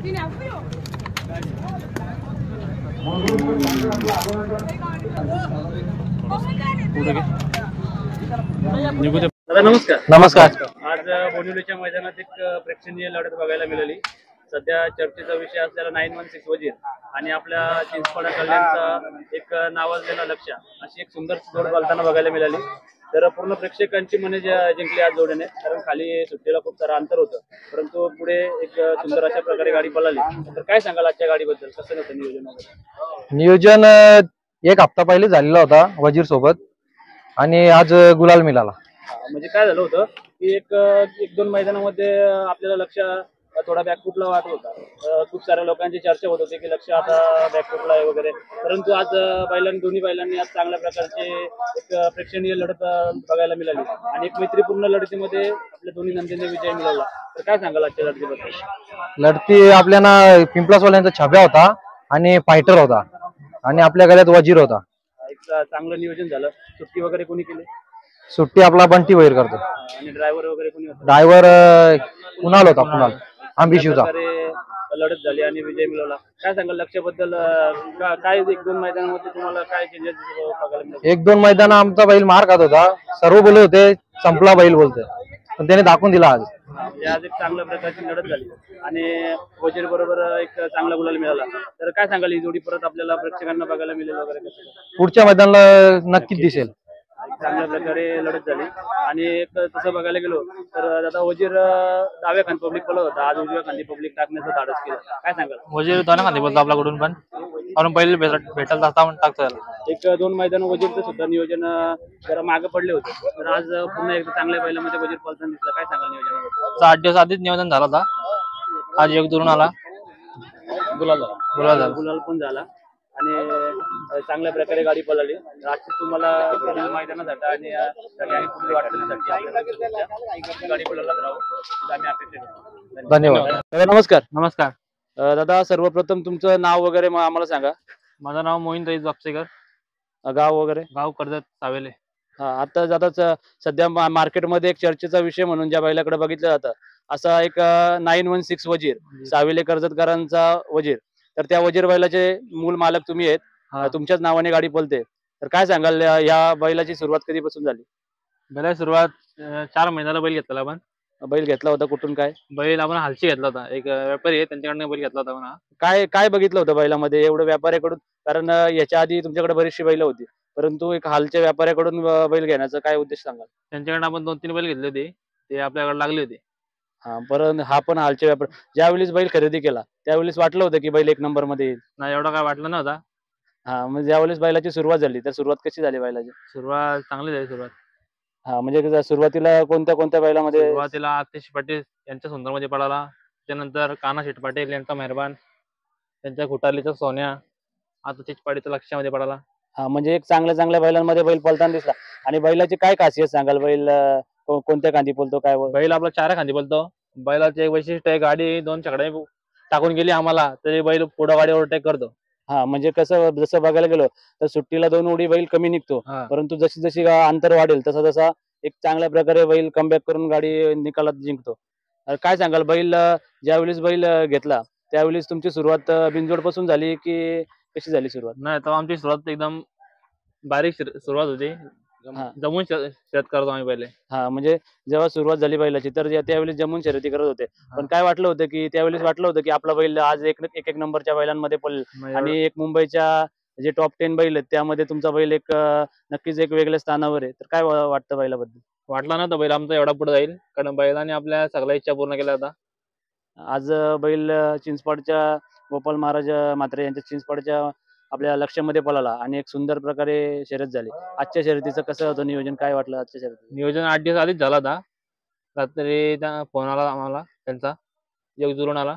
नमस्कार. नमस्कार. आज बोनिवलीच्या मैदानात एक प्रेक्षणीय लढत बघायला मिळाली. सध्या चर्चेचा विषय असलेला 916 वजीर आणि आपल्या चिंचपाडा कल्याणचा एक नावाजलेला लक्ष्य, अशी एक सुंदर जोड बोलताना बघायला मिळाली. तर पूर्ण प्रेक्षकांची मने जिंकली आज जोडीने, कारण खाली सुट्टीला खूप सारं अंतर होतं, परंतु पुढे एक सुंदर अशा प्रकारे गाडी पळाली. तर काय सांगाल आजच्या गाडीबद्दल, कसं होतं नियोजन वगैरे? नियोजन एक हप्ता पहिले झालेला होता वजीर सोबत आणि आज गुलाल मिळाला. म्हणजे काय झालं होतं की एक दोन मैदानामध्ये आपल्याला लक्ष थोडा बॅकफुटला वाटत होता. खूप साऱ्या लोकांची चर्चा होत होती की लक्ष आता बॅकफुटला आहे वगैरे, परंतु आज दोन्ही बैलांनी आज चांगल्या प्रकारचे एक प्रेक्षणीय लढत बघायला मिळाली आणि एक मैत्रीपूर्ण लढतीमध्ये आपल्या दोन्ही नंदीने विजय मिळवला. तर काय सांगाल आजच्या लढतीबद्दल? लढती आपल्याला पिंपलासवाल्यांचा छाप्या होता आणि फायटर होता आणि आपल्या गळ्यात वजीर होता. एक चांगलं नियोजन झालं. सुट्टी वगैरे कोणी केली? सुट्टी आपला बंटी वैर करतो. आणि ड्रायव्हर वगैरे कोणी होता? ड्रायव्हर कुणाल होता, कुणाल आंबिशिवचा. लढत झाली आणि विजय मिळवला. काय सांगाल लक्ष्याबद्दल? काय एक दोन मैदानामध्ये तुम्हाला काय चेंजेस बघायला मिळाले? एक दोन मैदान आमचा बैल मार खात होता, सर्व बोलत होते संपला बैल बोलते, पण त्याने दाखवून दिला आज. आज एक चांगल्या प्रकारची लढत झाली आणि वजीर बरोबर एक चांगला गुलाल मिळाला. तर काय सांगाल ही जोडी परत आपल्याला प्रेक्षकांना बघायला मिळेल वगैरे कसं? पुढच्या मैदानाला नक्कीच दिसेल. चांगल्या प्रकारे लढत झाली आणि एक तसं बघायला गेलो तर आता वजीर डाव्या खांदी पब्लिक पळत होता, आज उजव्या खांदी पब्लिक टाकण्याचं धाडस केलं. काय सांगाल? वजीर दोन्ही खांदी बोलतो आपल्याकडून, पण आपण पहिले भेटायला जाता म्हणून टाकतो. एक दोन मैदान वजीरचं सुद्धा नियोजन जरा मागे पडले होते, तर आज पुन्हा एकदा चांगल्या बैलामध्ये वजीर पळताना दिसला. काय सांगाल नियोजन? 8 दिवस आधीच नियोजन झाला होता. आज एक दुरून आला, गुलाल पण झाला आणि चांगल्या प्रकारे गाडी पळाली. आजची तुम्हाला मैदानासाठी आणि सगळ्यांनी पुढे वाटण्यासाठी गाडी पळायलाच राहू आम्ही अपेक्षा करतो. धन्यवाद. नमस्कार. नमस्कार दादा, सर्वप्रथम तुमचं नाव वगैरे आम्हाला सांगा. माझं नाव मोहीन रईस वापसेकर, गाव वगैरे? गाव कर्जत सावेले. आता जाताच सध्या मार्केटमध्ये एक चर्चेचा विषय म्हणून ज्या बैलाकडे बघितलं जातं, असा एक 916 वजीर, सावेले कर्जतकरांचा वजीर. तर त्या वजीर बैलाचे मूल मालक तुम्ही आहेत, तुमच्याच नावाने गाडी पळते. तर काय सांगाल या बैलाची सुरुवात कधीपासून झाली? बैलाची सुरुवात 4 महिन्याला बैल घेतला. आपण बैल घेतला होता कुठून? काय बैल आपण हलशी घेतला होता, एक व्यापारी आहे त्यांच्याकडनं बैल घेतला होता. काय काय बघितलं होतं बैलामध्ये एवढं व्यापाऱ्याकडून? कारण याच्या आधी तुमच्याकडे बरीचशी बैल होती, परंतु एक हालच्या व्यापाऱ्याकडून बैल घेण्याचा काय उद्देश सांगाल? त्यांच्याकडनं आपण 2-3 बैल घेतले होते, ते आपल्याकडे लागले होते. परंतु हा पण हालच्या व्यापार ज्यावेळेस बैल खरेदी केला त्यावेळेस वाटलं होतं की बैल 1 नंबर मध्ये येईल? नाही, एवढा काय वाटलं नव्हता. म्हणजे ज्यावेळेस बैलाची सुरुवात झाली तर सुरुवात कशी झाली बैलाची? सुरुवात चांगली झाली. म्हणजे सुरुवातीला कोणत्या कोणत्या बैलामध्ये? सुरुवातीला आतिश पाटील यांच्या सुंदरमध्ये पडाला, त्यानंतर कान्हा शेठ पाटील यांचा मेहरबान, त्यांच्या खुटालीचा सोन्या, आता चिचपाडीचा लक्ष्यामध्ये पडाला. म्हणजे एक चांगल्या चांगल्या बैलांमध्ये बैल पळताना दिसला. आणि बैलाची काय खासियत सांगाल? बैल कोणत्या खांदी पळतो? काय बैल आपला 4 खांदी पळतो. बैलाचे एक वैशिष्ट्य आहे, गाडी 2 छकड्या टाकून गेली आम्हाला तरी बैल पुढे गाडी ओव्हरटेक करतो. म्हणजे कसं, जसं बघायला गेलो तर सुट्टीला 2 उडी बैल कमी निघतो, परंतु जशी जशी अंतर वाढेल तसा तसा एक चांगल्या प्रकारे बैल कमबॅक करून गाडी निकालात जिंकतो. काय सांगाल? बैल ज्यावेळेस बैल घेतला त्यावेळेस तुमची सुरुवात बिनजोड पासून झाली की कशी झाली सुरुवात? नाही, तर आमची सुरुवात एकदम बारीक सुरुवात होती, जमून शर्यत करतो आम्ही पहिले. म्हणजे जेव्हा सुरुवात झाली बैलाची तर त्यावेळेस जमून शर्यती करत होते, पण काय वाटलं होतं की त्यावेळेस वाटलं होतं की आपला बैल आज एक नंबरच्या बैलांमध्ये पळेल आणि एक मुंबईच्या जे टॉप 10 बैल आहेत त्यामध्ये तुमचा बैल एक नक्कीच एक वेगळ्या स्थानावर आहे? तर काय वाटतं बैलाबद्दल? वाटला ना तर बैल आमचा एवढा पुढे जाईल, कारण बैलाने आपल्या सगळ्या इच्छा पूर्ण केल्या होता. आज बैल चिंचपाडच्या गोपाल महाराज म्हात्रे यांच्या चिंचपाडच्या आपल्या लक्ष्यामध्ये पळाला आणि एक सुंदर प्रकारे शर्यत झाली. आजच्या शर्यतीचं कसं होतं नियोजन? काय वाटलं आजच्या शर्यतीचं? नियोजन 8 दिवस आधीच झाला होता. रात्री फोन आला आम्हाला त्यांचा, एक जुळून आला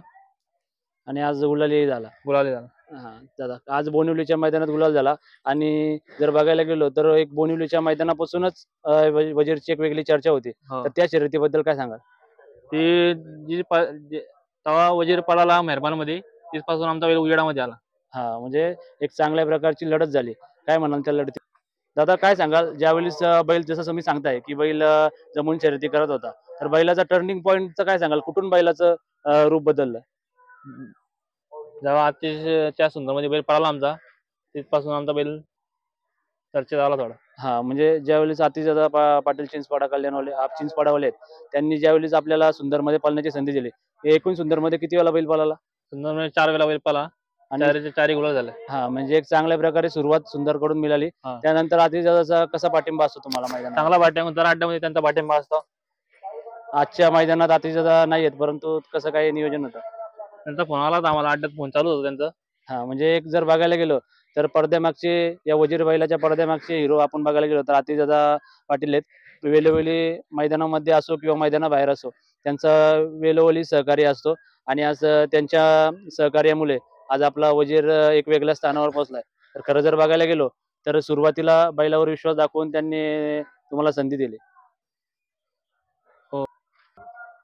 आणि आज गुलालही झाला. दादा, आज बोनिवलीच्या मैदानात गुलाल झाला आणि जर बघायला गेलो तर एक बोनिवलीच्या मैदानापासूनच वजीरची एक वेगळी चर्चा होती. तर त्या शर्यतीबद्दल काय सांगाल? ती जी तवा वजीर पळाला मेहरबान मध्ये, तिथपासून आमचा बैल उजेडामध्ये आला. म्हणजे एक चांगल्या प्रकारची लढत झाली. काय म्हणाल त्या लढतीत? दादा, काय सांगाल? ज्यावेळेस बैल, जसं तुम्ही सांगताय की बैल जमून शर्यती करत होता, तर बैलाचा टर्निंग पॉईंटचं काय सांगाल? कुठून बैलाचं रूप बदललं? जेव्हा आतिशच्या सुंदरमध्ये बैल पळाला आमचा, तिथपासून आमचा बैल चर्चेत आला थोडा. हा, म्हणजे ज्यावेळेस अतिशदादा पाटील चिंचपाडा कल्याणवाले चिंचपाडावाले आहेत, त्यांनी ज्यावेळेस आपल्याला सुंदरमध्ये पळण्याची संधी दिली, एकूण सुंदरमध्ये किती वेळा बैल पळाला? सुंदरमध्ये 4 वेळा बैल पळाला आणि चारीचे चारही गुलाल झाले. हा, म्हणजे एक चांगल्या प्रकारे सुरुवात सुंदरकडून मिळाली. हा. त्यानंतर अतिशदादाचा कसा पाठिंबा असतो तुम्हाला मैदानात? चांगला पाठिंबा, दर अड्ड्यामध्ये त्यांचा पाठिंबा असतो. आजच्या मैदानात अतिशदादा नाही आहेत, परंतु कसं काय नियोजन होतं? त्यांचा फोन आला होता आम्हाला, अड्ड्यात फोन चालू होता त्यांचा. हा, म्हणजे एक जर बघायला गेलो तर पडद्यामागचे या वजीर बैलाच्या पडद्यामागचे हिरो आपण बघायला गेलो तर अतिशदादा पाटील आहेत. वेळोवेळी मैदानामध्ये असो किंवा मैदानाबाहेर असो, त्यांचा वेळोवेळी सहकार्य असतो आणि आज त्यांच्या सहकार्यामुळे आज आपला वजीर एक वेगळ्या स्थानावर पोहोचलाय. तर खरं जर बघायला गेलो तर सुरुवातीला बैलावर विश्वास दाखवून त्यांनी तुम्हाला संधी दिली. हो.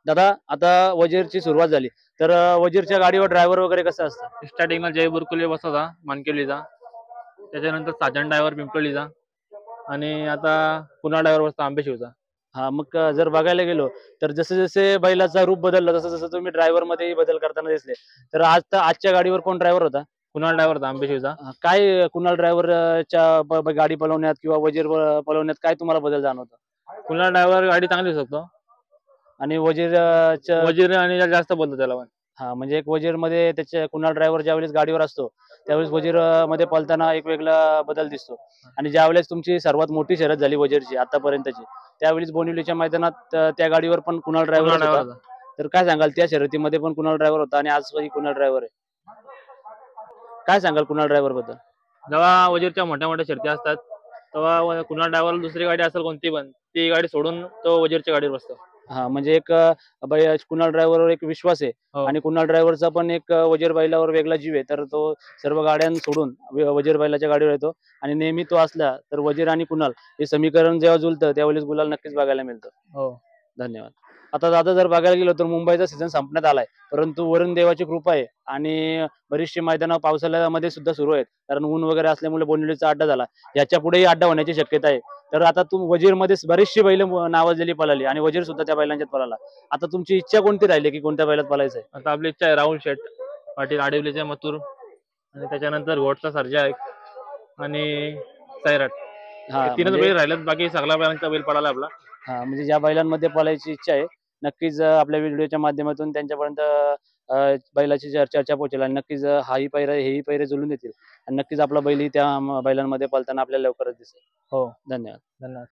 दादा, आता वजीरची सुरुवात झाली तर वजीरच्या गाडीवर ड्रायव्हर वगैरे कसं असतं? स्टार्टिंगला जय बुरकुले बसवता मानकेवलीचा, त्याच्यानंतर साजन ड्रायव्हर पिंपळीचा, आणि आता पुन्हा ड्रायव्हर बसता आंबेशिवचा. हा, मग जर बघायला गेलो तर जसे जसे बैलाचा रूप बदलला तसं जसं तुम्ही ड्रायव्हर मध्येही बदल करताना दिसले. तर आजच्या गाडीवर कोण ड्रायव्हर होता? कुणाल ड्रायव्हर होता आंबेशिवचा. काय कुणाल ड्रायव्हरच्या गाडी पळवण्यात किंवा वजीर पळवण्यात काय तुम्हाला बदल जाणवतो? कुणाल ड्रायव्हर गाडी चांगली शकतो, आणि वजीरच्या वजीर आणि जास्त बोलतो त्याला पण. हा, म्हणजे एक वजीर मध्ये त्याच्या कुणाल ड्रायव्हर ज्यावेळेस गाडीवर असतो त्यावेळेस वजीर मध्ये पळताना एक वेगळा बदल दिसतो. आणि ज्यावेळेस तुमची सर्वात मोठी शर्यत झाली वजीरची आतापर्यंतची, त्यावेळेस बोनिवलीच्या मैदानात त्या गाडीवर पण कुणाल ड्रायव्हर ड्रायव्हर होता. होता. तर काय सांगाल, त्या शर्यतीमध्ये पण कुणाल ड्रायव्हर होता आणि आजही कुणाल ड्रायव्हर आहे, काय सांगाल कुणाल ड्रायव्हर बद्दल? जेव्हा वजीरच्या मोठ्या मोठ्या शर्ती असतात तेव्हा कुणाल ड्रायव्हर दुसरी गाडी असेल कोणती पण, ती गाडी सोडून तो वजीरच्या गाडीवर बसतो. हा, म्हणजे एक कुणाल ड्रायव्हरवर एक विश्वास आहे. हो. आणि कुणाल ड्रायव्हरचा पण एक वजीर बैलावर वेगळा जीव आहे. तर तो सर्व गाड्यां सोडून वजीर बैलाच्या गाडीवर येतो आणि नेहमी तो असला तर वजीर आणि कुणाल हे समीकरण जेव्हा जुळतं त्यावेळेस गुलाल नक्कीच बघायला मिळतं. हो. धन्यवाद. आता दादा, जर बघायला गेलो तर मुंबईचा सीझन संपण्यात आलाय, परंतु वरुण देवाची कृपा आहे आणि बरीचशी मैदानं पावसाळ्यामध्ये सुद्धा सुरू आहेत, कारण ऊन वगैरे असल्यामुळे बोनिवलीचा अड्डा झाला. याच्या पुढेही अड्डा होण्याची शक्यता आहे. तर आता वजीर मध्ये बरीचशी बैल नावाजलेली पळाली आणि वजीर सुद्धा त्या बैलांच्यात पळाला. आता तुमची इच्छा कोणती राहिली की कोणत्या बैलात पळायचं आहे? आता आपली इच्छा आहे राहुल शेठ पाटील आडिवलीचे मथुर, आणि त्याच्यानंतर घोटचा सर्जा आहे आणि सैराट. हा, तीनच म्हणजे बैल राहिलेत, बाकी सगळ्या बैलांचा बैल पळाला आपला. हा, म्हणजे ज्या बैलांमध्ये पळायची इच्छा आहे नक्कीच आपल्या व्हिडिओच्या माध्यमातून त्यांच्यापर्यंत बैलाची चर्चा पोहोचेल आणि नक्कीच हेही पैरे जुळून देतील आणि नक्कीच आपला बैलही त्या बैलांमध्ये पळताना आपल्याला लवकरच दिसेल. हो. धन्यवाद. धन्यवाद.